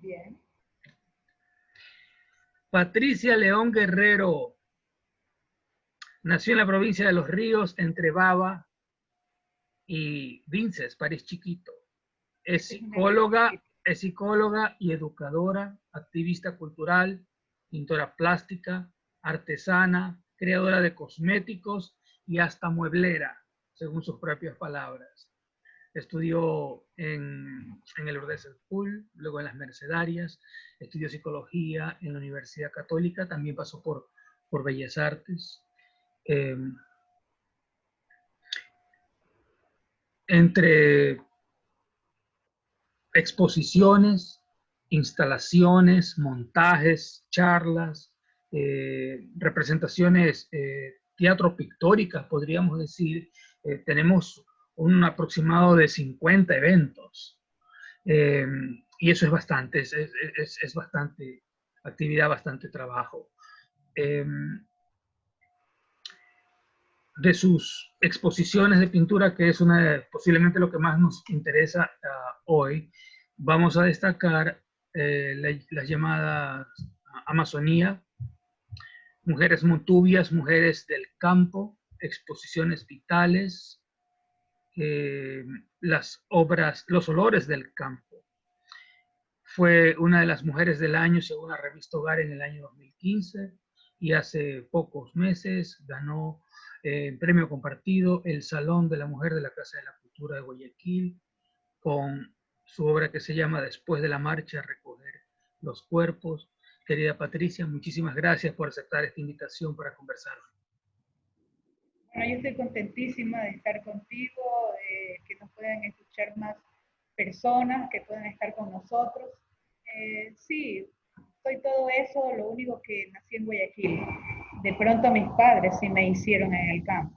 Bien. Patricia León Guerrero nació en la provincia de Los Ríos, entre Baba y Vinces, París Chiquito. Ese es un hermoso sitio. Es psicóloga y educadora, activista cultural, pintora plástica, artesana, creadora de cosméticos y hasta mueblera, según sus propias palabras. Estudió en el Lourdes School, luego en las Mercedarias, estudió psicología en la Universidad Católica, también pasó por Bellas Artes. Entre exposiciones, instalaciones, montajes, charlas, representaciones teatro pictóricas, podríamos decir. Tenemos un aproximado de 50 eventos. Eh, y eso es bastante, es bastante actividad, bastante trabajo. De sus exposiciones de pintura, que es posiblemente lo que más nos interesa hoy, vamos a destacar las llamadas Amazonía, Mujeres Montubias, Mujeres del Campo, Exposiciones Vitales, las obras, Los Olores del Campo. Fue una de las mujeres del año según la revista Hogar en el año 2015 y hace pocos meses ganó premio compartido el Salón de la Mujer de la Casa de la Cultura de Guayaquil con su obra que se llama Después de la marcha, recoger los cuerpos. Querida Patricia, muchísimas gracias por aceptar esta invitación para conversar. Bueno, yo estoy contentísima de estar contigo, que nos puedan escuchar más personas, que puedan estar con nosotros. Sí, soy todo eso, lo único que nací en Guayaquil. De pronto mis padres sí me hicieron en el campo.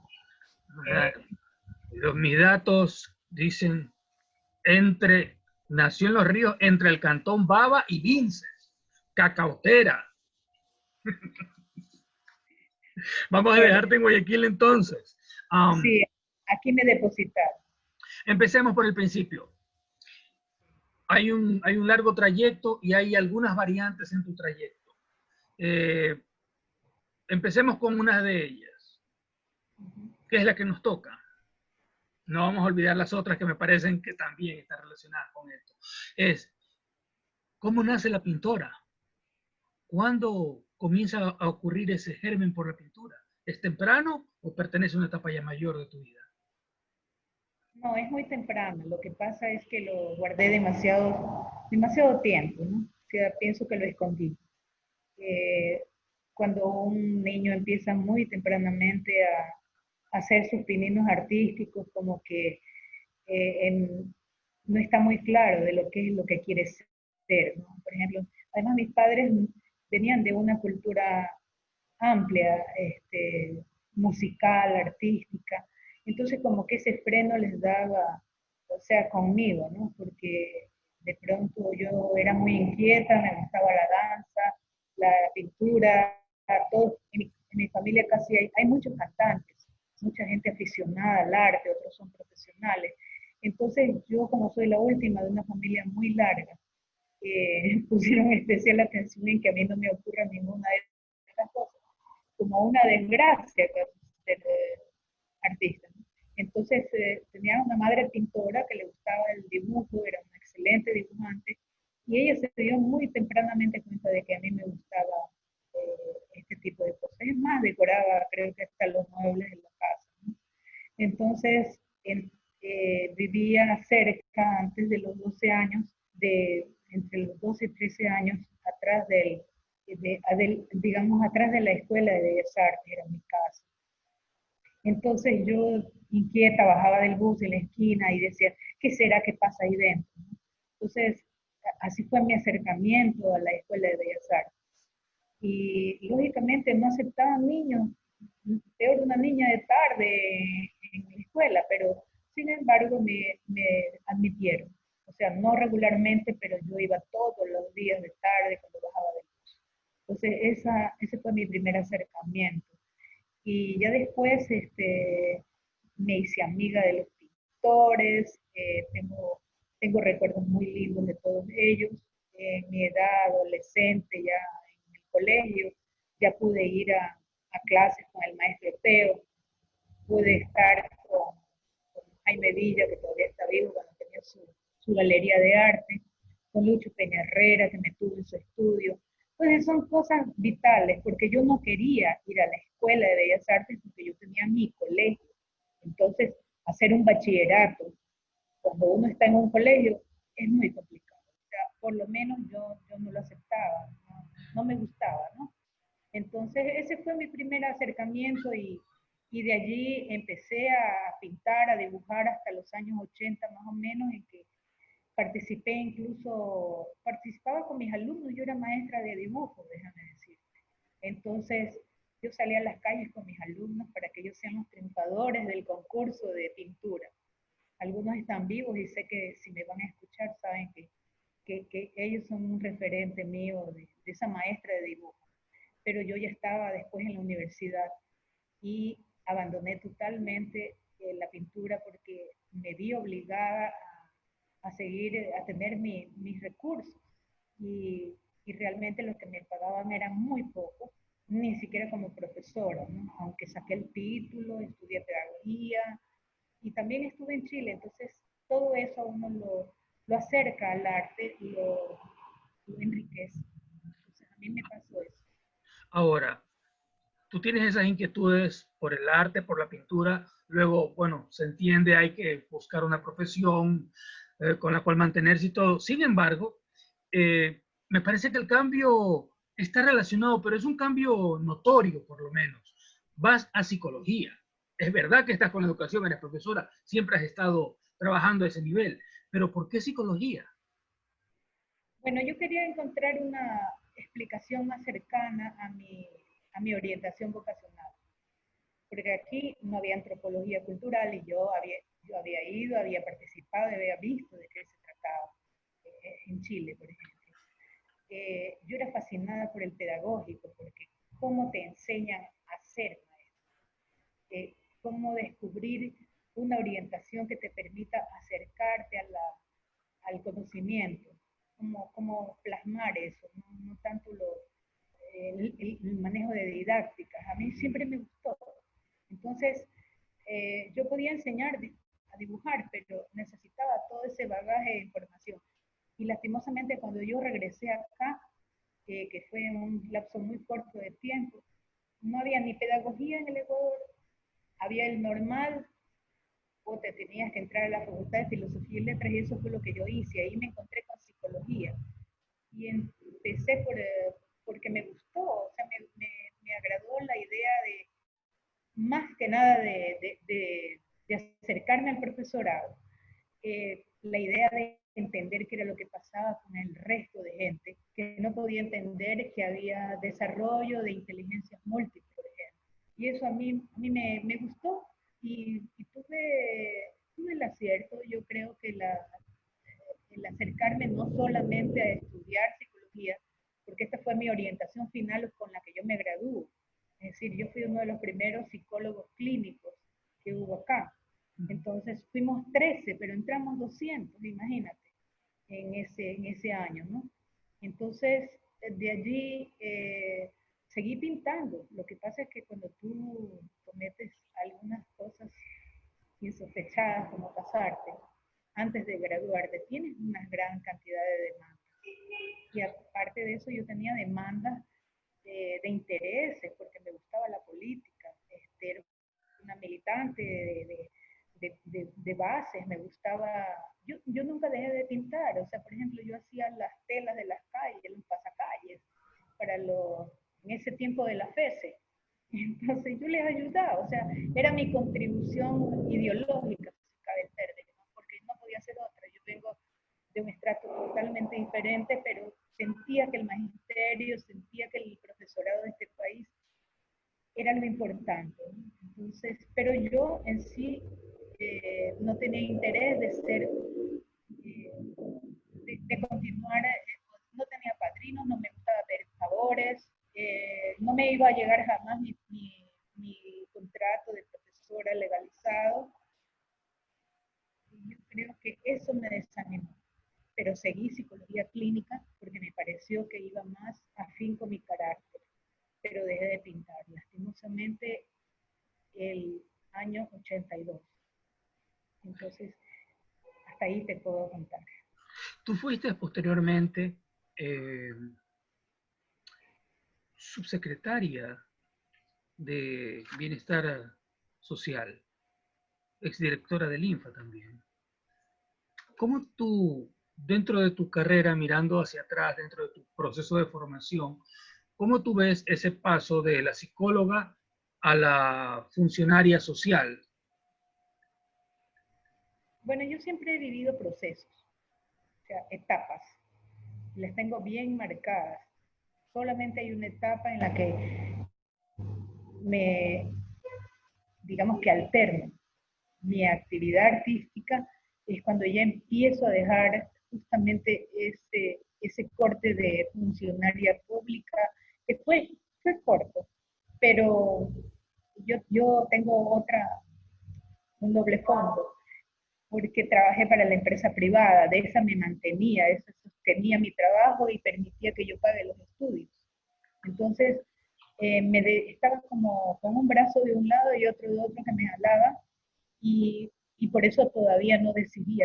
Mis datos dicen nació en Los Ríos entre el cantón Baba y Vinces, cacautera. Vamos a dejarte en Guayaquil entonces. Sí, aquí me depositaron. Empecemos por el principio. Hay un largo trayecto y hay algunas variantes en tu trayecto. Empecemos con una de ellas, que es la que nos toca. No vamos a olvidar las otras que me parecen que también están relacionadas con esto. Es, ¿cómo nace la pintora? ¿Cuándo comienza a ocurrir ese germen por la pintura? ¿Es temprano o pertenece a una etapa ya mayor de tu vida? No, es muy temprano. Lo que pasa es que lo guardé demasiado tiempo, ¿no? O sea, pienso que lo escondí. Cuando un niño empieza muy tempranamente a hacer sus pininos artísticos, como que no está muy claro de lo que es lo que quiere ser, ¿no? Por ejemplo, además mis padres venían de una cultura amplia, musical, artística, entonces como que ese freno les daba, o sea, conmigo, ¿no? Porque de pronto yo era muy inquieta, me gustaba la danza, la pintura, todo. En mi familia casi hay muchos cantantes, mucha gente aficionada al arte, otros son profesionales. Entonces yo como soy la última de una familia muy larga, pusieron especial atención en que a mí no me ocurra ninguna de estas cosas, como una desgracia ser artista. Entonces tenía una madre pintora que le gustaba el dibujo, era una excelente dibujante, y ella se dio muy tempranamente cuenta de que a mí me gustaba este tipo de cosas. Es más, decoraba creo que hasta los muebles de la casa, ¿no? Entonces, vivía cerca, antes de los 12 años, entre los 12 y 13 años, atrás digamos, atrás de la Escuela de Bellas Artes, era mi casa. Entonces yo, inquieta, bajaba del bus en la esquina y decía, ¿qué será que pasa ahí dentro? Entonces, así fue mi acercamiento a la Escuela de Bellas Artes. Y lógicamente no aceptaban niños, peor una niña de tarde en la escuela, pero sin embargo me admitieron. O sea, no regularmente, pero yo iba todos los días de tarde cuando bajaba del bus. Entonces, ese fue mi primer acercamiento. Y ya después me hice amiga de los pintores, tengo recuerdos muy lindos de todos ellos. en mi edad adolescente, ya en el colegio, ya pude ir a clases con el maestro Teo, pude estar con Jaime Villa, que todavía está vivo, cuando tenía su galería de arte, con Lucho Peña Herrera, que me tuvo en su estudio. Entonces son cosas vitales, porque yo no quería ir a la escuela de Bellas Artes porque yo tenía mi colegio. Entonces, hacer un bachillerato cuando uno está en un colegio es muy complicado. O sea, por lo menos yo no lo aceptaba, no me gustaba, ¿no? Entonces, ese fue mi primer acercamiento y de allí empecé a pintar, a dibujar hasta los años 80 más o menos, en que participaba con mis alumnos, yo era maestra de dibujo, déjame decir. Entonces, yo salía a las calles con mis alumnos para que ellos sean los triunfadores del concurso de pintura. Algunos están vivos y sé que si me van a escuchar saben que ellos son un referente mío de esa maestra de dibujo. Pero yo ya estaba después en la universidad y abandoné totalmente la pintura porque me vi obligada a seguir, a tener mis recursos y realmente lo que me pagaban era muy poco, ni siquiera como profesora, ¿no? Aunque saqué el título, estudié pedagogía y también estuve en Chile, entonces todo eso a uno lo acerca al arte y lo enriquece. Entonces a mí me pasó eso. Ahora, tú tienes esas inquietudes por el arte, por la pintura, luego, bueno, se entiende, hay que buscar una profesión con la cual mantenerse y todo. Sin embargo, me parece que el cambio está relacionado, pero es un cambio notorio, por lo menos. Vas a psicología. Es verdad que estás con la educación, eres profesora, siempre has estado trabajando a ese nivel, pero ¿por qué psicología? Bueno, yo quería encontrar una explicación más cercana a mi orientación vocacional, porque aquí no había antropología cultural y yo había ido, había participado, había visto de qué se trataba en Chile, por ejemplo. Yo era fascinada por el pedagógico, porque cómo te enseñan a ser maestro, cómo descubrir una orientación que te permita acercarte al conocimiento, cómo plasmar eso, no tanto el manejo de didácticas. A mí siempre me gustó. Entonces, yo podía enseñar a dibujar, pero necesitaba todo ese bagaje de información. Y lastimosamente cuando yo regresé acá, que fue un lapso muy corto de tiempo, no había ni pedagogía en el Ecuador, había el normal, o te tenías que entrar a la Facultad de Filosofía y Letras, y eso fue lo que yo hice. Ahí me encontré con psicología y empecé porque me gustó, o sea, me agradó la idea de, más que nada, de acercarme al profesorado, la idea de entender qué era lo que pasaba con el resto de gente, que no podía entender que había desarrollo de inteligencias múltiples, por ejemplo. Y eso a mí me gustó y tuve el acierto, yo creo que el acercarme no solamente a estudiar psicología, porque esta fue mi orientación final con la que yo me gradué. Es decir, yo fui uno de los primeros psicólogos clínicos que hubo acá. Entonces fuimos 13, pero entramos 200, imagínate, en ese año, ¿no? Entonces, de allí seguí pintando. Lo que pasa es que cuando tú cometes algunas cosas insospechadas como casarte, antes de graduarte, tienes una gran cantidad de demandas. Y aparte de eso, yo tenía demandas de intereses, porque me gustaba la política, era una militante de bases, me gustaba, yo nunca dejé de pintar, o sea, por ejemplo, yo hacía las telas de las calles, los pasacalles, en ese tiempo de la FESE, entonces yo les ayudaba, o sea, era mi contribución ideológica, si cabe el término, porque no podía ser otra. Yo vengo de un estrato totalmente diferente, pero sentía que el magisterio, sentía que el profesorado de este país era lo importante. Entonces, pero yo en sí no tenía interés de ser, de continuar, no tenía padrinos, no me gustaba pedir favores, no me iba a llegar jamás mi contrato de profesora legalizado. Y yo creo que eso me desanimó. Pero seguí psicología clínica porque me pareció que iba más afín con mi carácter, pero dejé de pintar, lastimosamente, el año 82. Entonces, hasta ahí te puedo contar. Tú fuiste posteriormente eh, subsecretaria de Bienestar Social, exdirectora del INFA también. ¿Cómo tú, dentro de tu carrera, mirando hacia atrás, dentro de tu proceso de formación, cómo tú ves ese paso de la psicóloga a la funcionaria social? Bueno, yo siempre he vivido procesos, o sea, etapas. Las tengo bien marcadas. Solamente hay una etapa en la que me, digamos que alterno mi actividad artística, es cuando ya empiezo a dejar justamente ese corte de funcionaria pública, que fue corto, pero yo tengo un doble fondo, porque trabajé para la empresa privada, de esa me mantenía, eso sostenía mi trabajo y permitía que yo pague los estudios. Entonces, estaba como con un brazo de un lado y otro de otro que me jalaba, y por eso todavía no decidí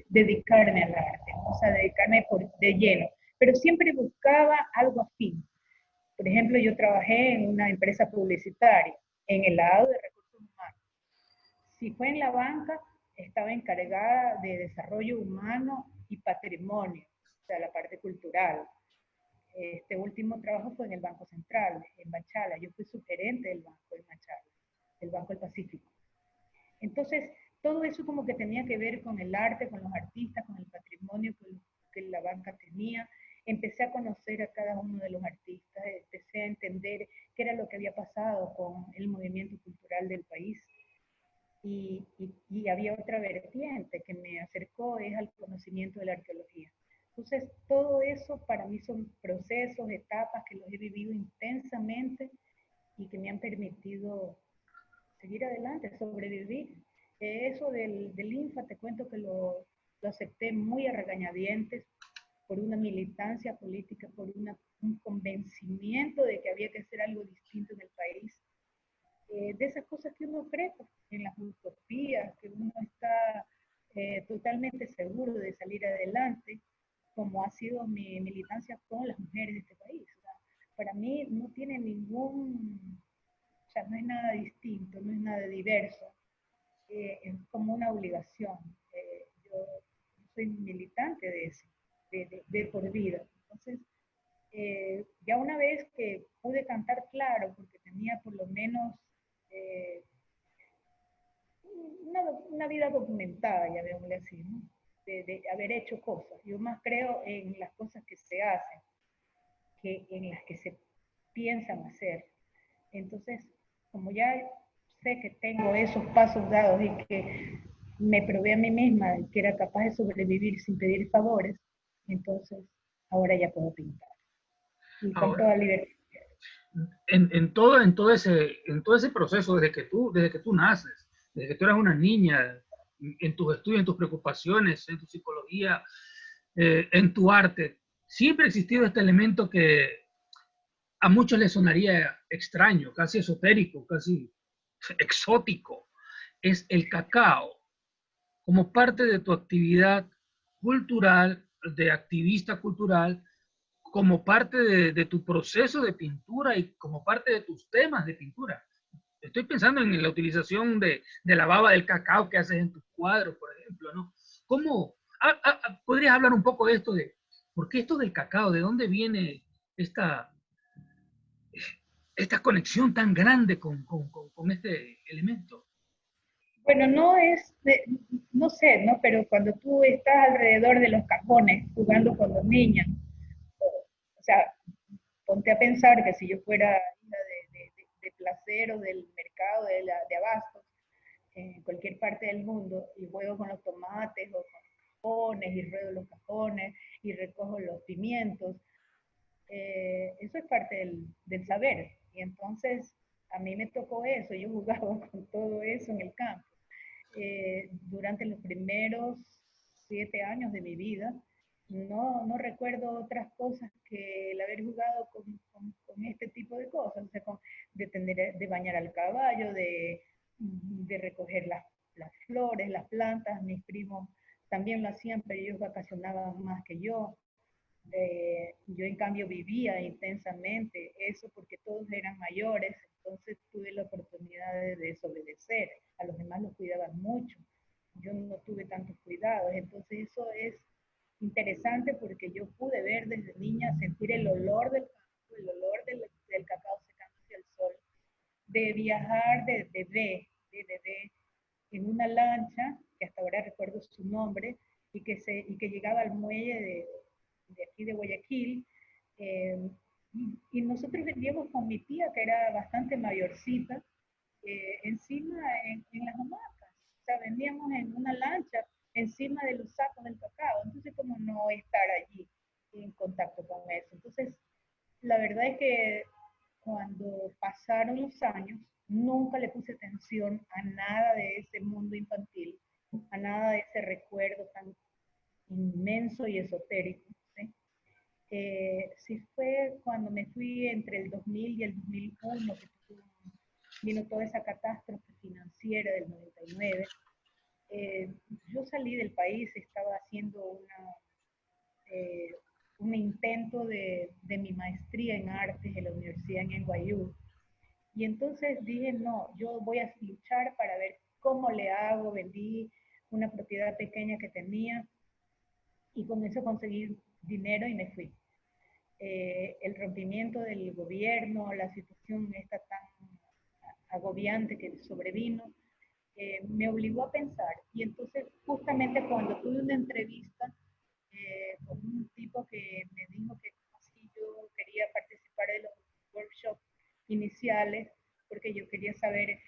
dedicarme al arte, ¿no? O sea, dedicarme de lleno, pero siempre buscaba algo afín. Por ejemplo, yo trabajé en una empresa publicitaria, en el lado de recursos humanos. Si fue en la banca, estaba encargada de desarrollo humano y patrimonio, o sea, la parte cultural. Este último trabajo fue en el Banco Central, en Machala. Yo fui subgerente del Banco de Machala, del Banco del Pacífico. Entonces, todo eso como que tenía que ver con el arte, con los artistas, con el patrimonio que la banca tenía. Empecé a conocer a cada uno de los artistas, empecé a entender qué era lo que había pasado con el movimiento cultural del país. Y había otra vertiente que me acercó, es al conocimiento de la arqueología. Entonces, todo eso para mí son procesos, etapas que los he vivido intensamente y que me han permitido seguir adelante, sobrevivir. Eso del INFA, te cuento que lo acepté muy a regañadientes por una militancia política, por un convencimiento de que había que hacer algo distinto en el país. De esas cosas que uno cree, pues, en las utopías, que uno está totalmente seguro de salir adelante, como ha sido mi militancia con las mujeres de este país. O sea, para mí no tiene o sea, no es nada distinto, no es nada diverso, es como una obligación. Yo soy militante de eso, de por vida. Entonces, ya una vez que pude cantar claro, porque tenía por lo menos eh, una vida documentada, ya veámosle así, ¿no? De haber hecho cosas. Yo más creo en las cosas que se hacen que en las que se piensan hacer. Entonces, como ya sé que tengo esos pasos dados y que me probé a mí misma que era capaz de sobrevivir sin pedir favores, entonces ahora ya puedo pintar. Y con Ahora, toda libertad. en todo ese proceso, desde que tú naces, desde que tú eras una niña, en tus estudios, en tus preocupaciones, en tu psicología, en tu arte, siempre ha existido este elemento que a muchos les sonaría extraño, casi esotérico, casi exótico, es el cacao, como parte de tu actividad cultural, de activista cultural, como parte de tu proceso de pintura y como parte de tus temas de pintura. Estoy pensando en la utilización de la baba del cacao que haces en tus cuadros, por ejemplo, ¿no? ¿Cómo? ¿Podrías hablar un poco de esto de por qué esto del cacao? ¿De dónde viene esta, esta conexión tan grande con este elemento? Bueno, no sé, ¿no? Pero cuando tú estás alrededor de los cajones jugando con los niños, o sea, ponte a pensar que si yo fuera hija de placer o del mercado de abastos, en cualquier parte del mundo, y juego con los tomates o con cajones, y ruedo los cajones, y recojo los pimientos, eso es parte del saber. Y entonces a mí me tocó eso, yo jugaba con todo eso en el campo. Durante los primeros 7 años de mi vida. No recuerdo otras cosas que el haber jugado con este tipo de cosas, o sea, de bañar al caballo, de recoger las flores, las plantas. Mis primos también lo hacían, pero ellos vacacionaban más que yo. Yo en cambio vivía intensamente eso porque todos eran mayores, entonces tuve la oportunidad de desobedecer. A los demás los cuidaban mucho, yo no tuve tantos cuidados, entonces eso es interesante porque yo pude ver desde niña, sentir el olor del campo, el olor del cacao secándose al sol, de viajar de bebé en una lancha, que hasta ahora recuerdo su nombre, y que llegaba al muelle de aquí de Guayaquil. eh, y nosotros vendíamos con mi tía, que era bastante mayorcita, encima en las hamacas. O sea, vendíamos en una lancha encima de los sacos del cacao. Entonces, ¿cómo no estar allí en contacto con eso? Entonces, la verdad es que cuando pasaron los años, nunca le puse atención a nada de ese mundo infantil, a nada de ese recuerdo tan inmenso y esotérico. ¿Sí? Sí fue cuando me fui entre el 2000 y el 2001, que vino toda esa catástrofe financiera del 99. Yo salí del país, estaba haciendo eh, un intento de mi maestría en artes en la Universidad en NYU. Y entonces dije, no, yo voy a luchar para ver cómo le hago. Vendí una propiedad pequeña que tenía y con eso conseguí dinero y me fui. El rompimiento del gobierno, la situación esta tan agobiante que sobrevino, me obligó a pensar. Y entonces, justamente cuando tuve una entrevista con un tipo que me dijo que si yo quería participar de los workshops iniciales, porque yo quería saber,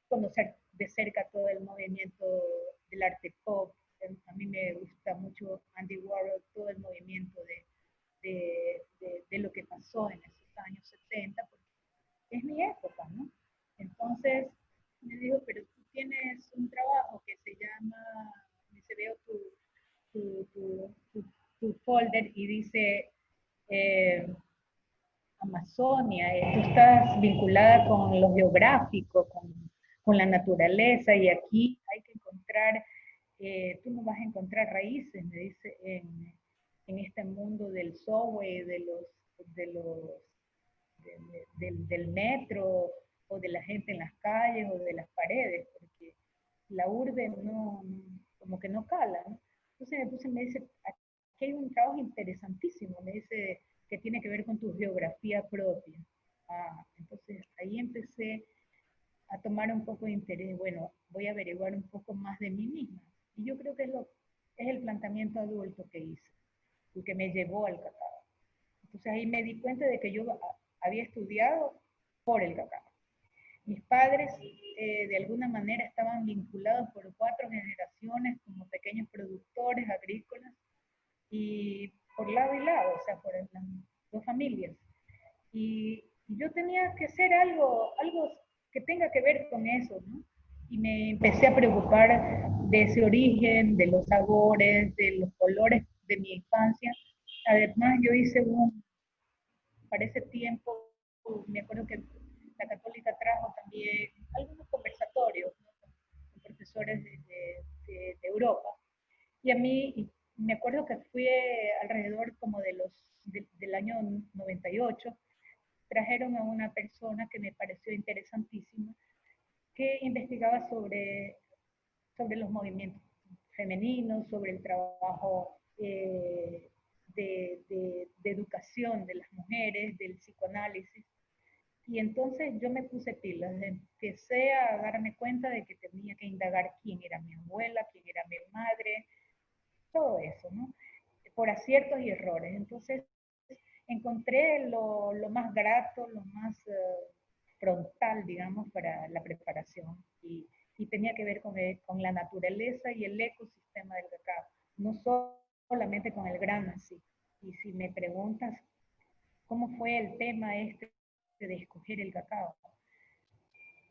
conocer de cerca todo el movimiento del arte pop. A mí me gusta mucho Andy Warhol, todo el movimiento de lo que pasó en esos años 70, porque es mi época, ¿no? Entonces me dijo, pero tú tienes un trabajo que se llama, dice, veo tu, tu, tu, tu folder y dice eh, Amazonia, tú estás vinculada con lo geográfico, con la naturaleza, y aquí hay que encontrar, tú no vas a encontrar raíces, me dice, en este mundo del subway, de los del metro, o de la gente en las calles, o de las paredes, porque la urbe no, como que no cala, ¿no? Entonces me puse, me dice, aquí hay un trabajo interesantísimo, me dice, que tiene que ver con tu geografía propia. Entonces ahí empecé a tomar un poco de interés. Bueno, voy a averiguar un poco más de mí misma. Y yo creo que es el planteamiento adulto que hice, el que me llevó al cacao. Entonces ahí me di cuenta de que yo había estudiado por el cacao. Mis padres de alguna manera estaban vinculados por 4 generaciones como pequeños productores agrícolas, y por lado y lado, o sea, por las 2 familias. Y yo tenía que hacer algo que tenga que ver con eso, ¿no? Y me empecé a preocupar de ese origen, de los sabores, de los colores de mi infancia. Además, yo hice para ese tiempo, me acuerdo que la Católica trajo también algunos conversatorios, ¿no? Con profesores de Europa. Y a mí, me acuerdo que fui alrededor como del año 98, trajeron a una persona que me pareció interesantísima, que investigaba sobre los movimientos femeninos, sobre el trabajo de educación de las mujeres, del psicoanálisis. Y entonces yo me puse pilas, empecé a darme cuenta de que tenía que indagar quién era mi abuela, quién era mi madre, todo eso, ¿no? Por aciertos y errores. Entonces encontré lo más grato, lo más frontal, digamos, para la preparación. Y tenía que ver con la naturaleza y el ecosistema del cacao, no solamente con el grano en sí. Y si me preguntas cómo fue el tema este de escoger el cacao,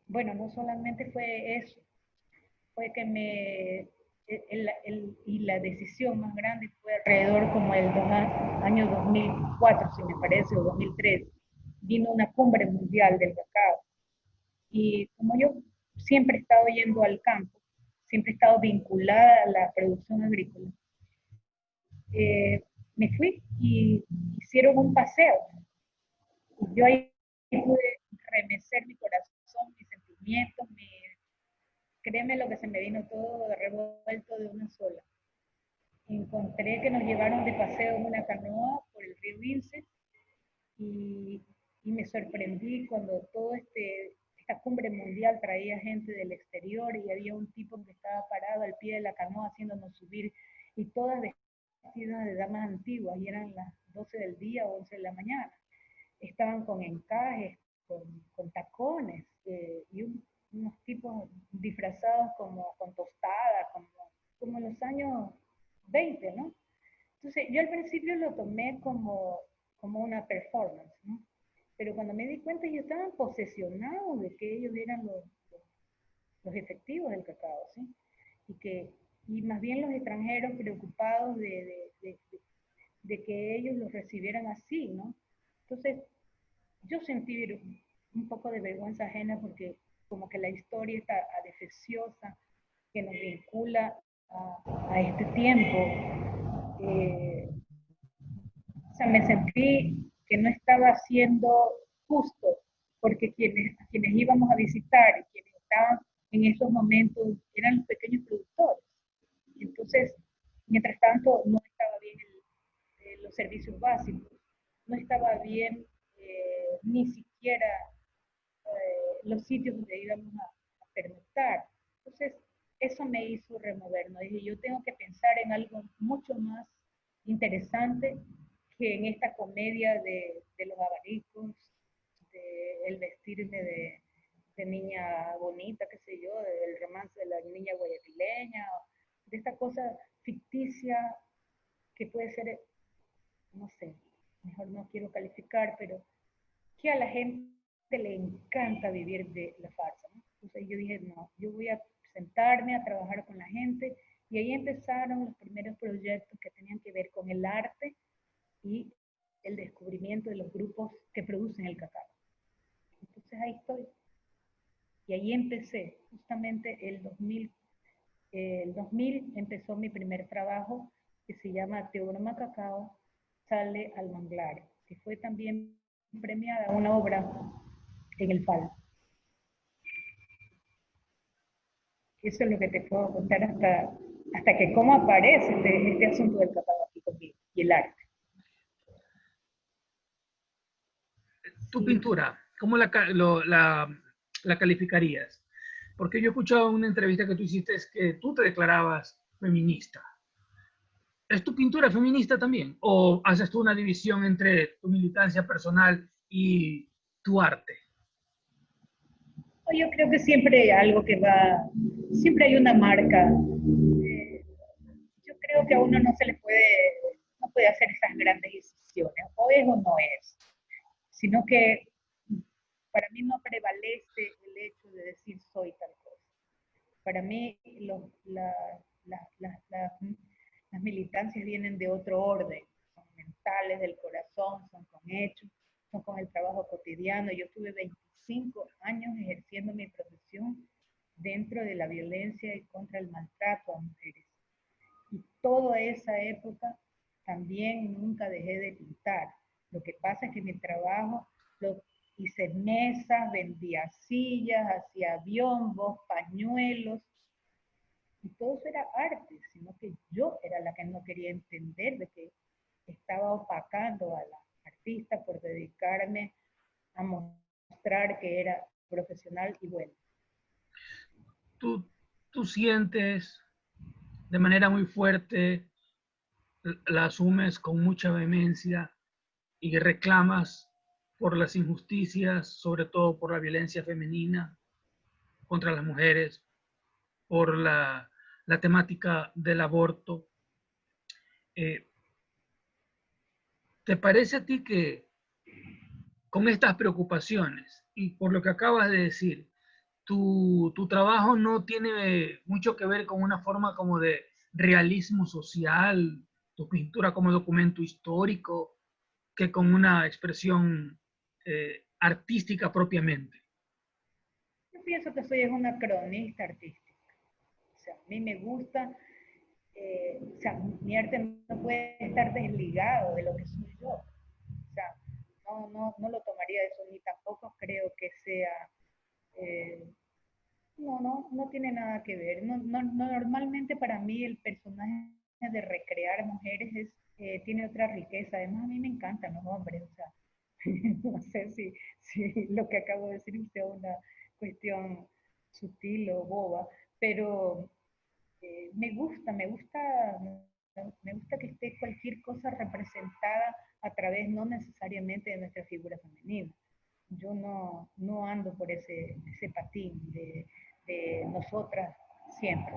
bueno, no solamente fue eso, fue que y la decisión más grande fue alrededor como el año 2004, si me parece, o 2003. Vino una cumbre mundial del cacao. Y como yo siempre he estado yendo al campo, siempre he estado vinculada a la producción agrícola, me fui y hicieron un paseo. Yo ahí pude remecer mi corazón, mis sentimientos, créeme lo que se me vino todo revuelto de una sola. Encontré que nos llevaron de paseo en una canoa por el río Vinces y, y me sorprendí cuando esta cumbre mundial traía gente del exterior y había un tipo que estaba parado al pie de la canoa haciéndonos subir y todas vestidas de damas antiguas y eran las 12 del día o 11 de la mañana. Estaban con encajes, con tacones y unos tipos disfrazados como con tostadas, como en los años 20, ¿no? Entonces, yo al principio lo tomé como una performance, ¿no? Pero cuando me di cuenta, ellos estaban posesionados de que ellos eran los efectivos del cacao, ¿sí? Y más bien los extranjeros preocupados de que ellos los recibieran así, ¿no? Entonces, yo sentí un poco de vergüenza ajena porque como que la historia está adefesiosa que nos vincula a este tiempo. O sea, me sentí que no estaba siendo justo porque quienes íbamos a visitar y quienes estaban en esos momentos eran los pequeños productores. Entonces, mientras tanto, no estaba bien los servicios básicos, no estaba bien ni siquiera los sitios donde íbamos a pernoctar. Entonces, eso me hizo removernos. Dije, yo tengo que pensar en algo mucho más interesante que en esta comedia de los abanicos, de el vestirme de niña bonita, qué sé yo, del romance de la niña guayaquileña, de esta cosa ficticia que puede ser, no sé, mejor no quiero calificar, pero que a la gente le encanta vivir de la farsa, ¿no? Entonces yo dije, no, yo voy a sentarme a trabajar con la gente y ahí empezaron los primeros proyectos que tenían que ver con el arte y el descubrimiento de los grupos que producen el cacao. Entonces ahí estoy. Y ahí empecé, justamente el 2000 empezó mi primer trabajo que se llama Teorema Cacao, sale al manglar, que fue también premiada una obra en el PAL. Eso es lo que te puedo contar hasta que cómo aparece este asunto del cacao aquí conmigo y el arte. Tu pintura, ¿cómo la calificarías? Porque yo he escuchado en una entrevista que tú hiciste que tú te declarabas feminista. ¿Es tu pintura feminista también? ¿O haces tú una división entre tu militancia personal y tu arte? Yo creo que siempre hay algo que siempre hay una marca. Yo creo que a uno no puede hacer esas grandes decisiones, o es o no es, sino que para mí no prevalece el hecho de decir soy tal cosa. Para mí las militancias vienen de otro orden, son mentales, del corazón, son con hechos, son con el trabajo cotidiano. Yo tuve 25 años ejerciendo mi profesión dentro de la violencia y contra el maltrato a mujeres. Y toda esa época también nunca dejé de pintar. Lo que pasa es que mi trabajo lo hice mesas, vendía sillas, hacía biombos, pañuelos, y todo eso era arte, sino que yo era la que no quería entender de que estaba opacando a la artista por dedicarme a mostrar que era profesional y bueno. Tú sientes de manera muy fuerte, la asumes con mucha vehemencia y reclamas por las injusticias, sobre todo por la violencia femenina contra las mujeres, por la temática del aborto. ¿Te parece a ti que con estas preocupaciones y por lo que acabas de decir, tu trabajo no tiene mucho que ver con una forma como de realismo social, tu pintura como documento histórico, que con una expresión artística propiamente. Yo pienso que soy una cronista artística. O sea, a mí me gusta, o sea, mi arte no puede estar desligado de lo que soy yo. O sea, no lo tomaría eso, ni tampoco creo que sea, eh, no tiene nada que ver. Normalmente para mí el personaje de recrear mujeres tiene otra riqueza. Además, a mí me encantan los hombres. O sea, no sé si lo que acabo de decir sea una cuestión sutil o boba, pero me gusta que esté cualquier cosa representada a través no necesariamente de nuestra figura femenina. Yo no ando por ese patín de nosotras siempre.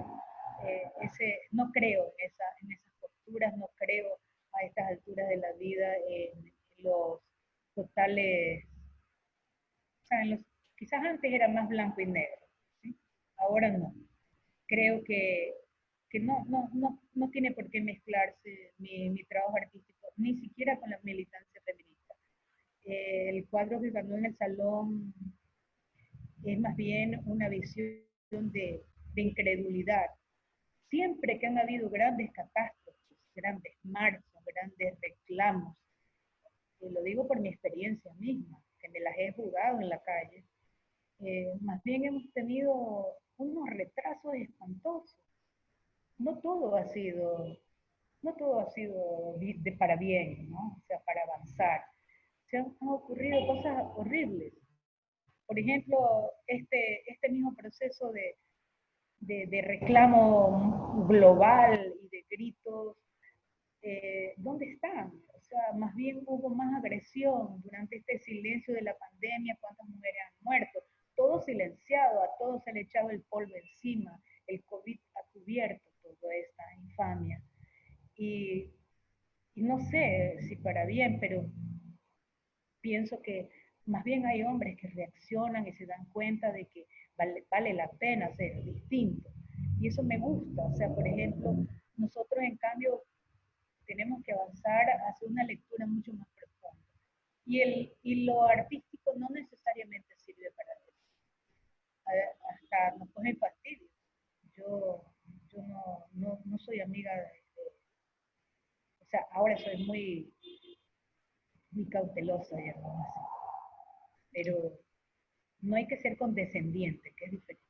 No creo en esas posturas, no creo a estas alturas de la vida en los totales, o sea, quizás antes era más blanco y negro, ¿sí? Ahora no. Creo que no tiene por qué mezclarse mi trabajo artístico, ni siquiera con la militancia feminista. El cuadro que ganó en el salón es más bien una visión de incredulidad. Siempre que han habido grandes catástrofes, grandes marchas, grandes reclamos, y lo digo por mi experiencia misma, que me las he jugado en la calle, más bien hemos tenido unos retrasos espantosos. No todo ha sido, no todo ha sido para bien, ¿no? O sea, para avanzar. Se han ocurrido cosas horribles. Por ejemplo, este mismo proceso de reclamo global y de gritos, ¿dónde están? O sea, más bien hubo más agresión durante este silencio de la pandemia, cuántas mujeres han muerto, todo silenciado, a todos se le echaba el polvo encima, el COVID ha cubierto toda esta infamia. Y, y no sé si para bien, pero pienso que más bien hay hombres que reaccionan y se dan cuenta de que vale la pena ser distinto. Y eso me gusta. O sea, por ejemplo, nosotros en cambio tenemos que avanzar hacia una lectura mucho más profunda. Y lo artístico no necesariamente sirve para eso. Hasta nos pone fastidio. Yo, yo no soy amiga o sea, ahora soy muy cautelosa, digamos así. Pero no hay que ser condescendiente, que es diferente.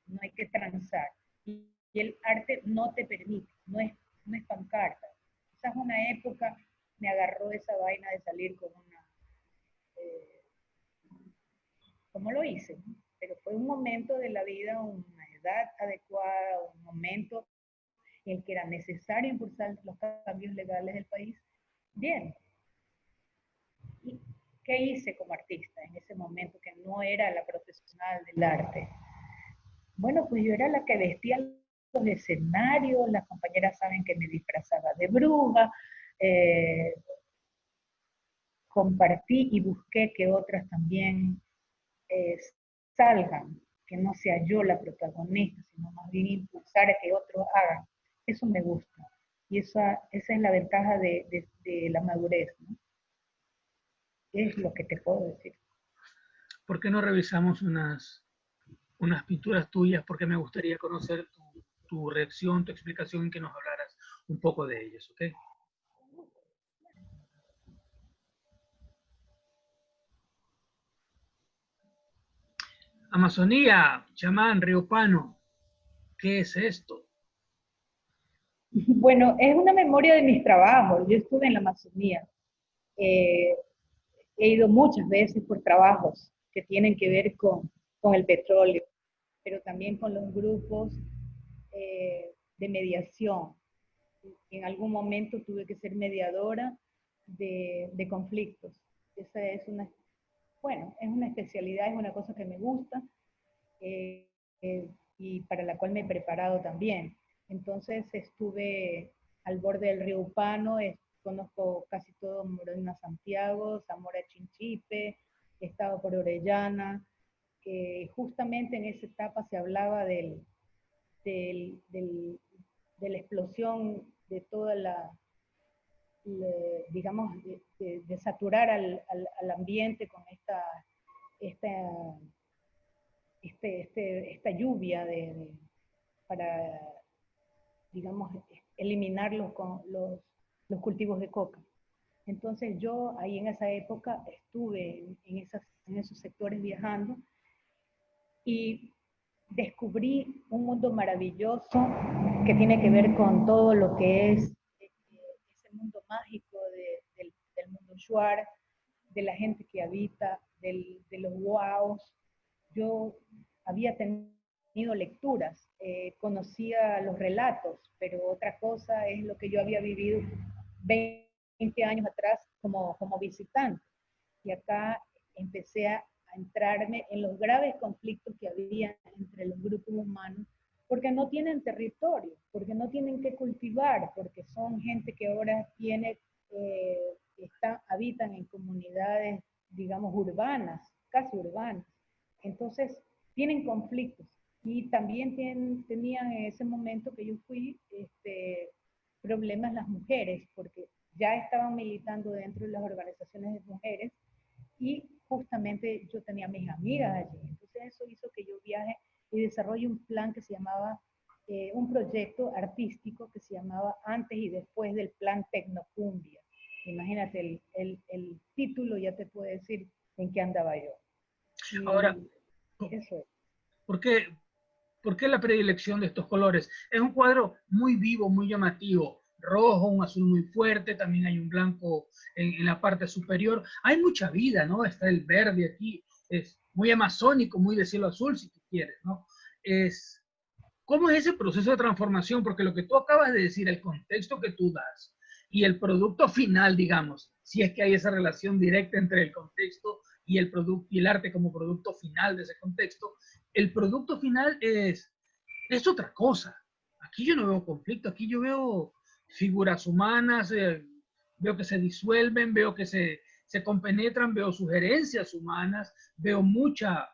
No hay que transar. Y el arte no te permite, no es pancarta. Esa es una época, me agarró esa vaina de salir con una, eh, como lo hice, ¿no? Pero fue un momento de la vida, una edad adecuada, un momento en el que era necesario impulsar los cambios legales del país. Bien, ¿y qué hice como artista en ese momento que no era la profesional del arte? Bueno, pues yo era la que vestía los escenarios, las compañeras saben que me disfrazaba de bruja, eh, compartí y busqué que otras también eh, salgan, que no sea yo la protagonista, sino más bien impulsar a que otros hagan. Eso me gusta. Y esa es la ventaja de la madurez, ¿no? Es lo que te puedo decir. ¿Por qué no revisamos unas pinturas tuyas? Porque me gustaría conocer tu reacción, tu explicación y que nos hablaras un poco de ellas, ¿ok? Amazonía, chamán, riopano, ¿qué es esto? Bueno, es una memoria de mis trabajos. Yo estuve en la Amazonía. Eh, He ido muchas veces por trabajos que tienen que ver con el petróleo, pero también con los grupos de mediación. En algún momento tuve que ser mediadora de conflictos. Esa es bueno, es una especialidad, es una cosa que me gusta eh, y para la cual me he preparado también. Entonces estuve al borde del río Upano, conozco casi todo Morona Santiago, Zamora Chinchipe, he estado por Orellana, justamente en esa etapa se hablaba de la explosión de toda digamos, de saturar al ambiente con esta, esta lluvia para, digamos, eliminar los cultivos de coca. Entonces yo ahí en esa época estuve en esos sectores viajando y descubrí un mundo maravilloso que tiene que ver con todo lo que es ese mundo mágico del mundo shuar, de la gente que habita, de los wows. Yo había tenido lecturas, conocía los relatos, pero otra cosa es lo que yo había vivido 20 años atrás como visitante. Y acá empecé a entrarme en los graves conflictos que había entre los grupos humanos, porque no tienen territorio, porque no tienen que cultivar, porque son gente que ahora habitan en comunidades, digamos, urbanas, casi urbanas. Entonces, tienen conflictos. Y también tenían en ese momento que yo fui problemas las mujeres, porque ya estaban militando dentro de las organizaciones de mujeres y justamente yo tenía mis amigas allí. Entonces eso hizo que yo viaje y desarrolle un plan que se llamaba, un proyecto artístico que se llamaba Antes y Después del Plan Tecnocumbia. Imagínate, el título ya te puede decir en qué andaba yo. Ahora, Y eso es. ¿por qué, ¿por qué la predilección de estos colores? Es un cuadro muy vivo, muy llamativo. Rojo, un azul muy fuerte, también hay un blanco en la parte superior. Hay mucha vida, ¿no? Está el verde aquí, es muy amazónico, muy de cielo azul, si tú quieres, ¿no? Es, ¿cómo es ese proceso de transformación? Porque lo que tú acabas de decir, el contexto que tú das y el producto final, digamos, si es que hay esa relación directa entre el contexto y el producto y el arte como producto final de ese contexto, el producto final es otra cosa. Aquí yo no veo conflicto, aquí yo veo figuras humanas, veo que se disuelven, veo que se compenetran, veo sugerencias humanas, veo mucha,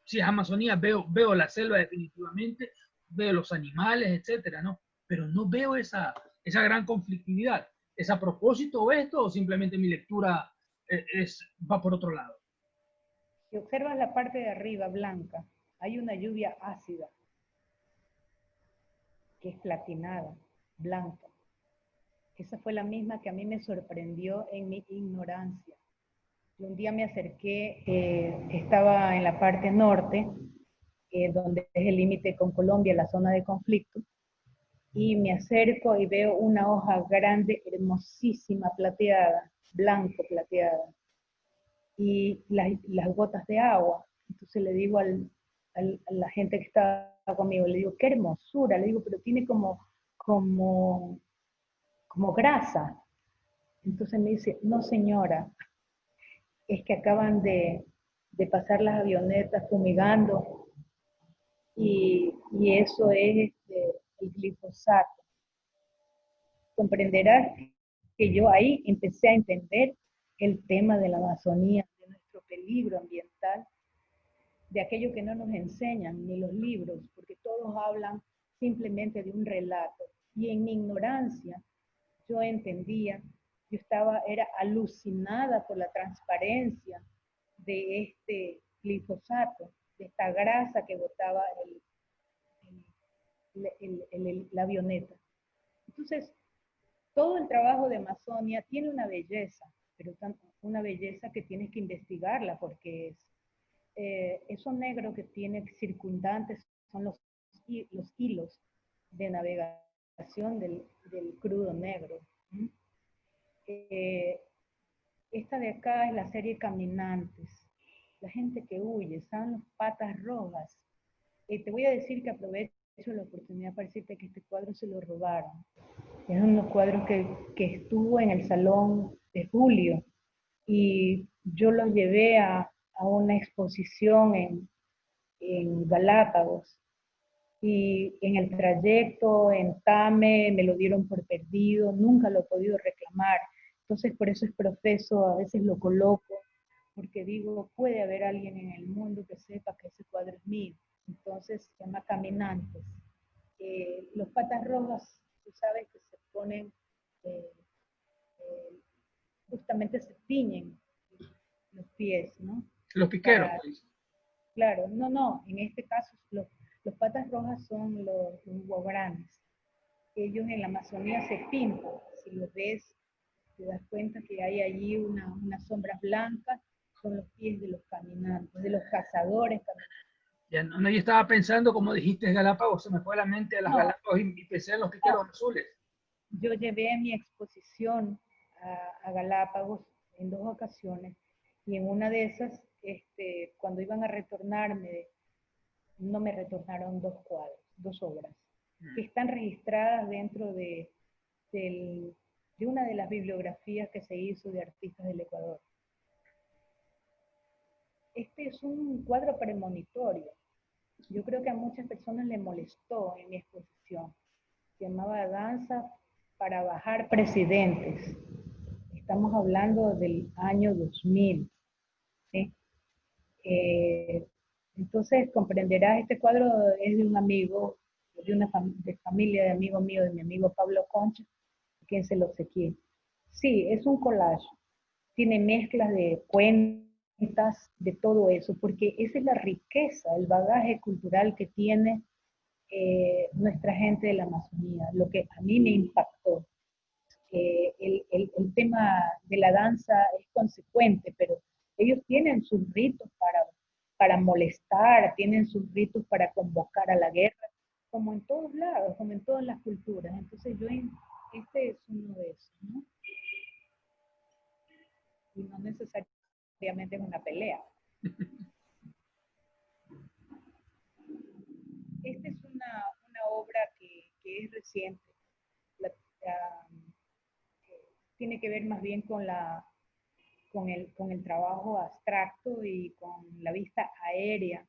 si es Amazonía, veo la selva definitivamente, veo los animales, etcétera, ¿no? Pero no veo esa gran conflictividad. ¿Es a propósito esto o simplemente mi lectura va por otro lado? Si observas la parte de arriba, blanca, hay una lluvia ácida, que es platinada, blanca. Esa fue la misma que a mí me sorprendió en mi ignorancia. Yo un día me acerqué, estaba en la parte norte, donde es el límite con Colombia, la zona de conflicto, y me acerco y veo una hoja grande, hermosísima, plateada, blanco plateada, y las gotas de agua. Entonces le digo a la gente que estaba conmigo, le digo, qué hermosura, le digo, pero tiene como, como grasa. Entonces me dice, no señora, es que acaban de pasar las avionetas fumigando y eso es el glifosato. Comprenderás que yo ahí empecé a entender el tema de la Amazonía, de nuestro peligro ambiental, de aquello que no nos enseñan ni los libros, porque todos hablan simplemente de un relato. Y en mi ignorancia yo entendía, era alucinada por la transparencia de este glifosato, de esta grasa que botaba la avioneta. Entonces, todo el trabajo de Amazonia tiene una belleza, pero una belleza que tienes que investigarla porque esos negros que tiene circundantes son los hilos de navegación del crudo negro. Eh, Esta de acá es la serie Caminantes. La gente que huye, están las patas rojas. Te voy a decir que aprovecho la oportunidad para decirte que este cuadro se lo robaron. Es uno de los cuadros que estuvo en el Salón de Julio y yo los llevé a una exposición en Galápagos y en el trayecto en Tame me lo dieron por perdido, nunca lo he podido reclamar, entonces por eso es profeso, a veces lo coloco porque digo, puede haber alguien en el mundo que sepa que ese cuadro es mío. Entonces se llama Caminantes. Los patas rojas, tú sabes que se ponen, eh, eh, justamente se tiñen los pies, ¿no? Los piqueros, Para, pues. claro, no, en este caso los patas rojas son los guaranes. Ellos en la Amazonía se pintan. Si los ves, te das cuenta que hay allí unas sombras blancas, son los pies de los caminantes, de los cazadores caminantes. Ya no, yo estaba pensando, como dijiste, Galápagos, se me fue a la mente a las No, Galápagos y pensé en los no, piqueros azules. yo llevé mi exposición a Galápagos en 2 ocasiones y en una de esas, cuando iban a retornarme, no me retornaron 2 cuadros, 2 obras, que están registradas dentro de una de las bibliografías que se hizo de artistas del Ecuador. Este es un cuadro premonitorio. Yo creo que a muchas personas le molestó en mi exposición. Se llamaba Danza para bajar presidentes. Estamos hablando del año 2000. ¿Sí? Entonces comprenderás, este cuadro es de un amigo, de una familia de amigo mío, de mi amigo Pablo Concha, quien se lo obsequié. Sí, es un collage. Tiene mezclas de cuentas, de todo eso, porque esa es la riqueza, el bagaje cultural que tiene nuestra gente de la Amazonía. Lo que a mí me impactó. El tema de la danza es consecuente, pero ellos tienen sus ritos para molestar, tienen sus ritos para convocar a la guerra, como en todos lados, como en todas las culturas. Entonces este es uno de esos, ¿no? Y no necesariamente es una pelea. Esta es una obra que es reciente. La, tiene que ver más bien con el trabajo abstracto y con la vista aérea